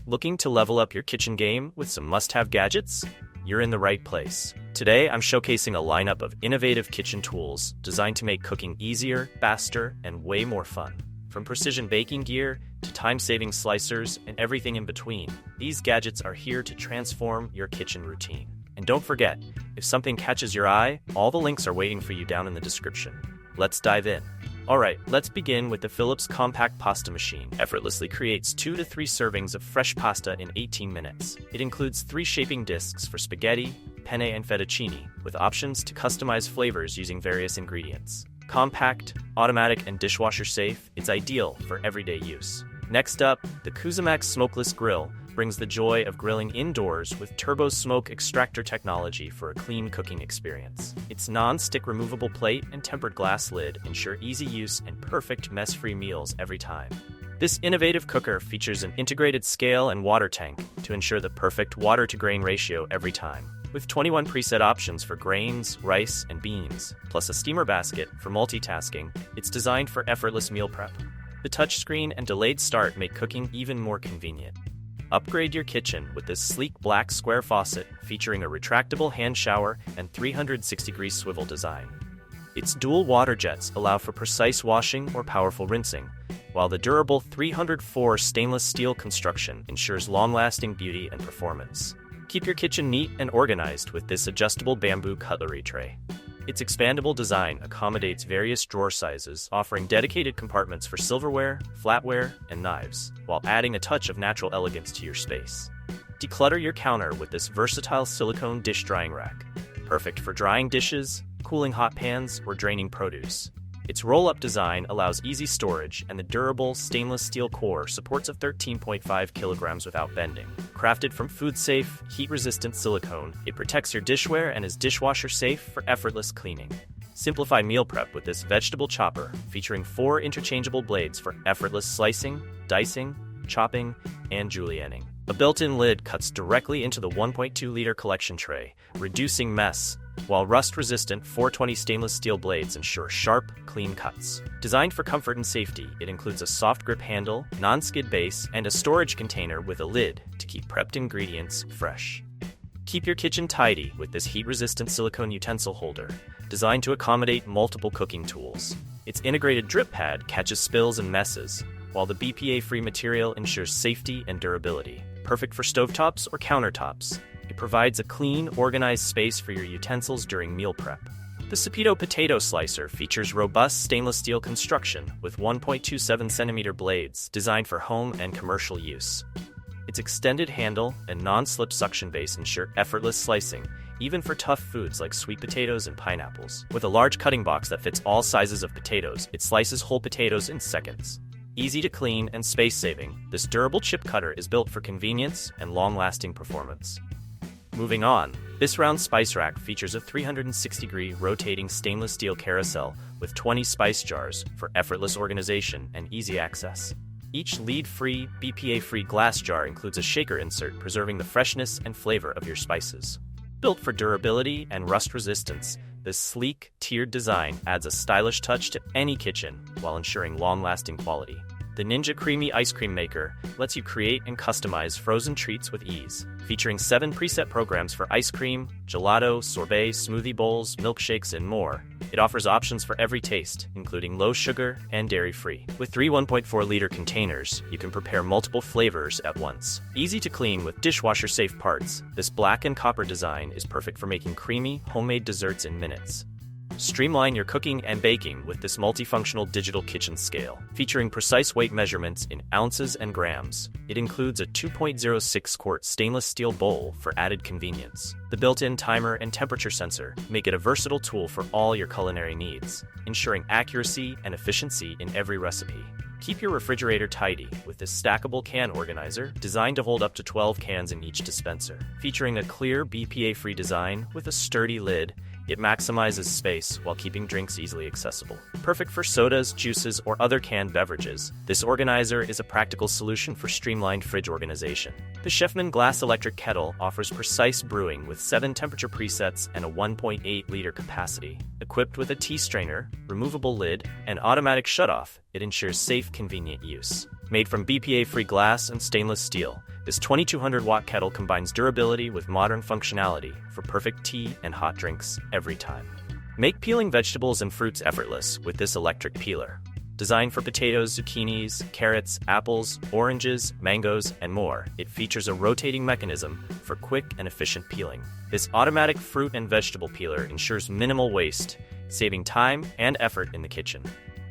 Looking to level up your kitchen game with some must-have gadgets? You're in the right place. Today, I'm showcasing a lineup of innovative kitchen tools designed to make cooking easier, faster, and way more fun. From precision baking gear to time-saving slicers and everything in between, these gadgets are here to transform your kitchen routine. And don't forget, if something catches your eye, all the links are waiting for you down in the description. Let's dive in. Alright, let's begin with the Philips Compact Pasta Machine. Effortlessly creates 2 to 3 servings of fresh pasta in 18 minutes. It includes 3 shaping discs for spaghetti, penne, and fettuccine, with options to customize flavors using various ingredients. Compact, automatic, and dishwasher safe, it's ideal for everyday use. Next up, the Cuisinart Smokeless Grill brings the joy of grilling indoors with turbo smoke extractor technology for a clean cooking experience. Its non-stick removable plate and tempered glass lid ensure easy use and perfect mess-free meals every time. This innovative cooker features an integrated scale and water tank to ensure the perfect water-to-grain ratio every time. With 21 preset options for grains, rice, and beans, plus a steamer basket for multitasking, it's designed for effortless meal prep. The touchscreen and delayed start make cooking even more convenient. Upgrade your kitchen with this sleek black square faucet featuring a retractable hand shower and 360-degree swivel design. Its dual water jets allow for precise washing or powerful rinsing, while the durable 304 stainless steel construction ensures long-lasting beauty and performance. Keep your kitchen neat and organized with this adjustable bamboo cutlery tray. Its expandable design accommodates various drawer sizes, offering dedicated compartments for silverware, flatware, and knives, while adding a touch of natural elegance to your space. Declutter your counter with this versatile silicone dish drying rack, perfect for drying dishes, cooling hot pans, or draining produce. Its roll-up design allows easy storage, and the durable stainless steel core supports a 13.5 kilograms without bending. Crafted from food-safe, heat-resistant silicone, it protects your dishware and is dishwasher safe for effortless cleaning. Simplify meal prep with this vegetable chopper, featuring 4 interchangeable blades for effortless slicing, dicing, chopping, and julienning. A built-in lid cuts directly into the 1.2-liter collection tray, reducing mess, while rust-resistant 420 stainless steel blades ensure sharp, clean cuts. Designed for comfort and safety, it includes a soft grip handle, non-skid base, and a storage container with a lid to keep prepped ingredients fresh. Keep your kitchen tidy with this heat-resistant silicone utensil holder, designed to accommodate multiple cooking tools. Its integrated drip pad catches spills and messes, while the BPA-free material ensures safety and durability. Perfect for stovetops or countertops, it provides a clean, organized space for your utensils during meal prep. The Sapido potato slicer features robust stainless steel construction with 1.27 centimeter blades designed for home and commercial use. Its extended handle and non-slip suction base ensure effortless slicing, even for tough foods like sweet potatoes and pineapples. With a large cutting box that fits all sizes of potatoes, it slices whole potatoes in seconds. Easy to clean and space-saving, this durable chip cutter is built for convenience and long-lasting performance. Moving on, this round spice rack features a 360-degree rotating stainless steel carousel with 20 spice jars for effortless organization and easy access. Each lead-free, BPA-free glass jar includes a shaker insert preserving the freshness and flavor of your spices. Built for durability and rust resistance, this sleek, tiered design adds a stylish touch to any kitchen while ensuring long-lasting quality. The Ninja Creamy Ice Cream Maker lets you create and customize frozen treats with ease. Featuring 7 preset programs for ice cream, gelato, sorbet, smoothie bowls, milkshakes, and more, it offers options for every taste, including low sugar and dairy-free. With 3 1.4-liter containers, you can prepare multiple flavors at once. Easy to clean with dishwasher-safe parts, this black and copper design is perfect for making creamy, homemade desserts in minutes. Streamline your cooking and baking with this multifunctional digital kitchen scale. Featuring precise weight measurements in ounces and grams, it includes a 2.06-quart stainless steel bowl for added convenience. The built-in timer and temperature sensor make it a versatile tool for all your culinary needs, ensuring accuracy and efficiency in every recipe. Keep your refrigerator tidy with this stackable can organizer designed to hold up to 12 cans in each dispenser. Featuring a clear BPA-free design with a sturdy lid, it maximizes space while keeping drinks easily accessible. Perfect for sodas, juices, or other canned beverages, this organizer is a practical solution for streamlined fridge organization. The Chefman Glass Electric Kettle offers precise brewing with 7 temperature presets and a 1.8-liter capacity. Equipped with a tea strainer, removable lid, and automatic shutoff, it ensures safe, convenient use. Made from BPA-free glass and stainless steel, this 2200-watt kettle combines durability with modern functionality for perfect tea and hot drinks every time. Make peeling vegetables and fruits effortless with this electric peeler. Designed for potatoes, zucchinis, carrots, apples, oranges, mangoes, and more, it features a rotating mechanism for quick and efficient peeling. This automatic fruit and vegetable peeler ensures minimal waste, saving time and effort in the kitchen.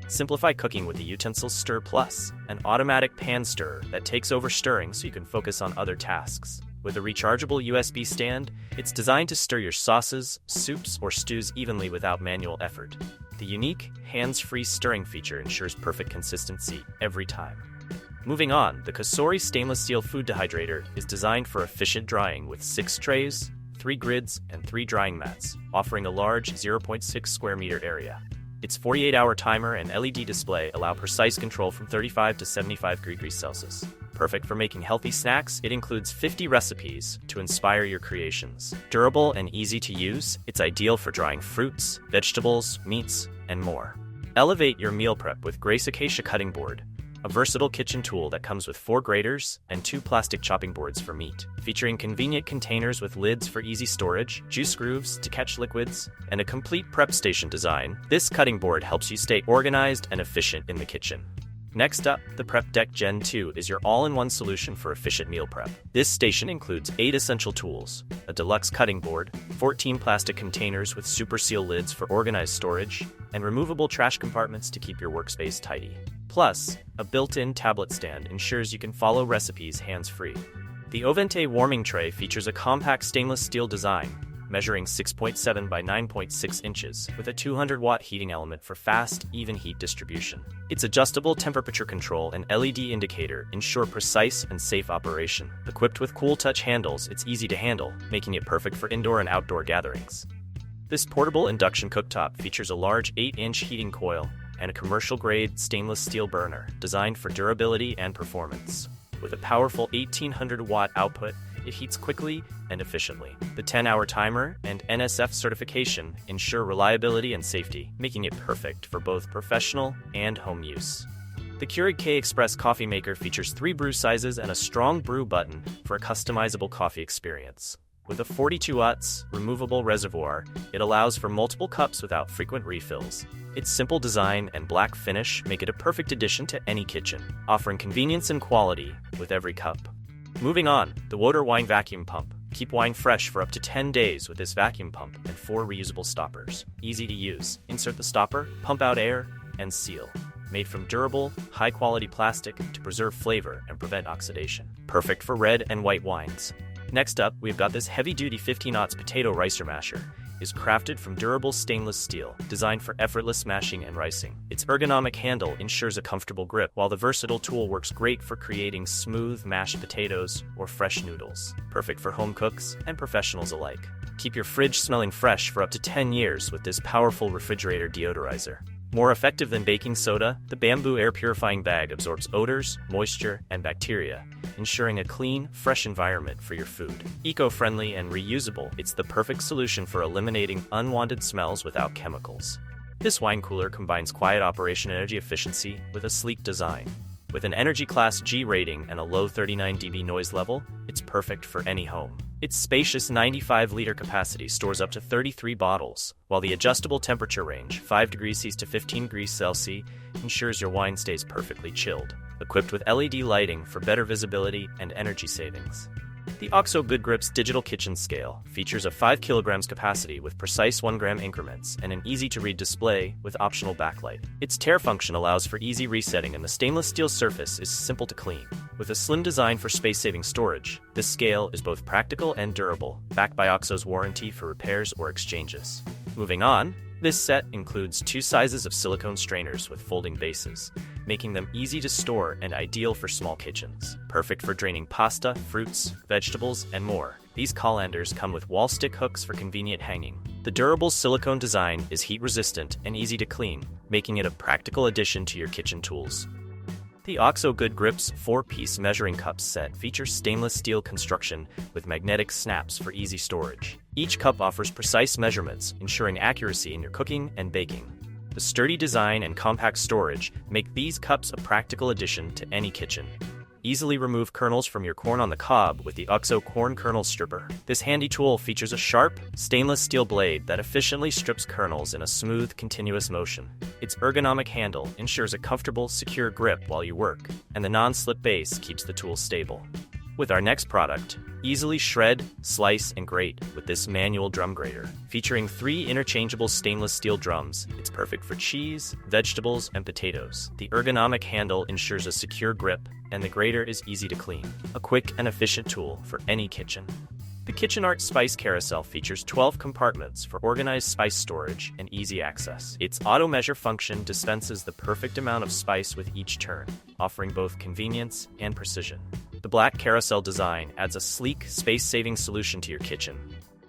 Simplify cooking with the Utensil Stir Plus, an automatic pan stirrer that takes over stirring so you can focus on other tasks. With a rechargeable USB stand, it's designed to stir your sauces, soups, or stews evenly without manual effort. The unique, hands-free stirring feature ensures perfect consistency every time. Moving on, the Cosori stainless steel food dehydrator is designed for efficient drying with 6 trays, 3 grids, and 3 drying mats, offering a large 0.6 square meter area. Its 48-hour timer and LED display allow precise control from 35 to 75 degrees Celsius. Perfect for making healthy snacks, it includes 50 recipes to inspire your creations. Durable and easy to use, it's ideal for drying fruits, vegetables, meats, and more. Elevate your meal prep with Grace Acacia Cutting Board, a versatile kitchen tool that comes with 4 graters and 2 plastic chopping boards for meat. Featuring convenient containers with lids for easy storage, juice grooves to catch liquids, and a complete prep station design, this cutting board helps you stay organized and efficient in the kitchen. Next up, the Prep Deck Gen 2 is your all-in-one solution for efficient meal prep. This station includes 8 essential tools, a deluxe cutting board, 14 plastic containers with super seal lids for organized storage, and removable trash compartments to keep your workspace tidy. Plus, a built-in tablet stand ensures you can follow recipes hands-free. The Ovente warming tray features a compact stainless steel design, measuring 6.7 by 9.6 inches, with a 200-watt heating element for fast, even heat distribution. Its adjustable temperature control and LED indicator ensure precise and safe operation. Equipped with cool touch handles, it's easy to handle, making it perfect for indoor and outdoor gatherings. This portable induction cooktop features a large 8-inch heating coil and a commercial-grade stainless steel burner, designed for durability and performance. With a powerful 1800-watt output, it heats quickly and efficiently. The 10-hour timer and NSF certification ensure reliability and safety, making it perfect for both professional and home use. The Keurig K-Express coffee maker features 3 brew sizes and a strong brew button for a customizable coffee experience. With a 42 watts removable reservoir, it allows for multiple cups without frequent refills. Its simple design and black finish make it a perfect addition to any kitchen, offering convenience and quality with every cup. Moving on, the Woter Wine Vacuum Pump. Keep wine fresh for up to 10 days with this vacuum pump and 4 reusable stoppers. Easy to use. Insert the stopper, pump out air, and seal. Made from durable, high-quality plastic to preserve flavor and prevent oxidation. Perfect for red and white wines. Next up, we've got this heavy-duty 50-aughts potato ricer masher. Is crafted from durable stainless steel, designed for effortless mashing and ricing. Its ergonomic handle ensures a comfortable grip, while the versatile tool works great for creating smooth mashed potatoes or fresh noodles. Perfect for home cooks and professionals alike. Keep your fridge smelling fresh for up to 10 years with this powerful refrigerator deodorizer. More effective than baking soda, the bamboo air purifying bag absorbs odors, moisture, and bacteria, ensuring a clean, fresh environment for your food. Eco-friendly and reusable, it's the perfect solution for eliminating unwanted smells without chemicals. This wine cooler combines quiet operation and energy efficiency with a sleek design. With an Energy Class G rating and a low 39 dB noise level, it's perfect for any home. Its spacious 95-liter capacity stores up to 33 bottles, while the adjustable temperature range, 5 degrees C to 15 degrees Celsius, ensures your wine stays perfectly chilled. Equipped with LED lighting for better visibility and energy savings. The OXO Good Grips Digital Kitchen Scale features a 5 kilograms capacity with precise 1-gram increments and an easy-to-read display with optional backlight. Its tare function allows for easy resetting, and the stainless steel surface is simple to clean. With a slim design for space-saving storage, this scale is both practical and durable, backed by OXO's warranty for repairs or exchanges. Moving on, this set includes 2 sizes of silicone strainers with folding bases, making them easy to store and ideal for small kitchens. Perfect for draining pasta, fruits, vegetables, and more. These colanders come with wall stick hooks for convenient hanging. The durable silicone design is heat resistant and easy to clean, making it a practical addition to your kitchen tools. The OXO Good Grips 4-piece measuring cup set features stainless steel construction with magnetic snaps for easy storage. Each cup offers precise measurements, ensuring accuracy in your cooking and baking. The sturdy design and compact storage make these cups a practical addition to any kitchen. Easily remove kernels from your corn on the cob with the OXO Corn Kernel Stripper. This handy tool features a sharp, stainless steel blade that efficiently strips kernels in a smooth, continuous motion. Its ergonomic handle ensures a comfortable, secure grip while you work, and the non-slip base keeps the tool stable. With our next product, easily shred, slice, and grate with this manual drum grater. Featuring 3 interchangeable stainless steel drums, it's perfect for cheese, vegetables, and potatoes. The ergonomic handle ensures a secure grip, and the grater is easy to clean. A quick and efficient tool for any kitchen. The KitchenArt Spice Carousel features 12 compartments for organized spice storage and easy access. Its auto-measure function dispenses the perfect amount of spice with each turn, offering both convenience and precision. The black carousel design adds a sleek, space-saving solution to your kitchen.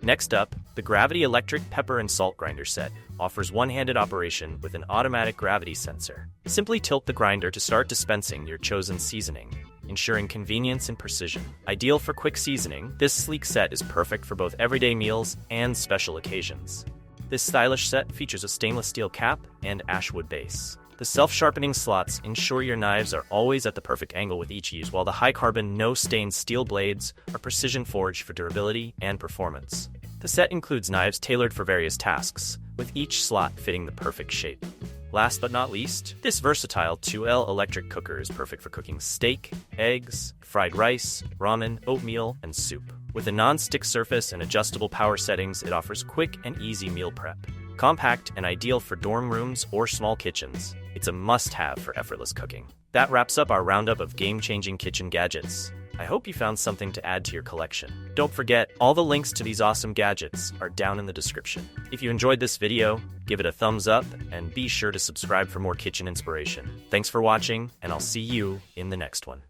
Next up, the Gravity Electric Pepper and Salt Grinder Set offers one-handed operation with an automatic gravity sensor. Simply tilt the grinder to start dispensing your chosen seasoning, ensuring convenience and precision. Ideal for quick seasoning, this sleek set is perfect for both everyday meals and special occasions. This stylish set features a stainless steel cap and ashwood base. The self-sharpening slots ensure your knives are always at the perfect angle with each use, while the high-carbon, no-stain steel blades are precision-forged for durability and performance. The set includes knives tailored for various tasks, with each slot fitting the perfect shape. Last but not least, this versatile 2L electric cooker is perfect for cooking steak, eggs, fried rice, ramen, oatmeal, and soup. With a non-stick surface and adjustable power settings, it offers quick and easy meal prep. Compact and ideal for dorm rooms or small kitchens, it's a must-have for effortless cooking. That wraps up our roundup of game-changing kitchen gadgets. I hope you found something to add to your collection. Don't forget, all the links to these awesome gadgets are down in the description. If you enjoyed this video, give it a thumbs up and be sure to subscribe for more kitchen inspiration. Thanks for watching, and I'll see you in the next one.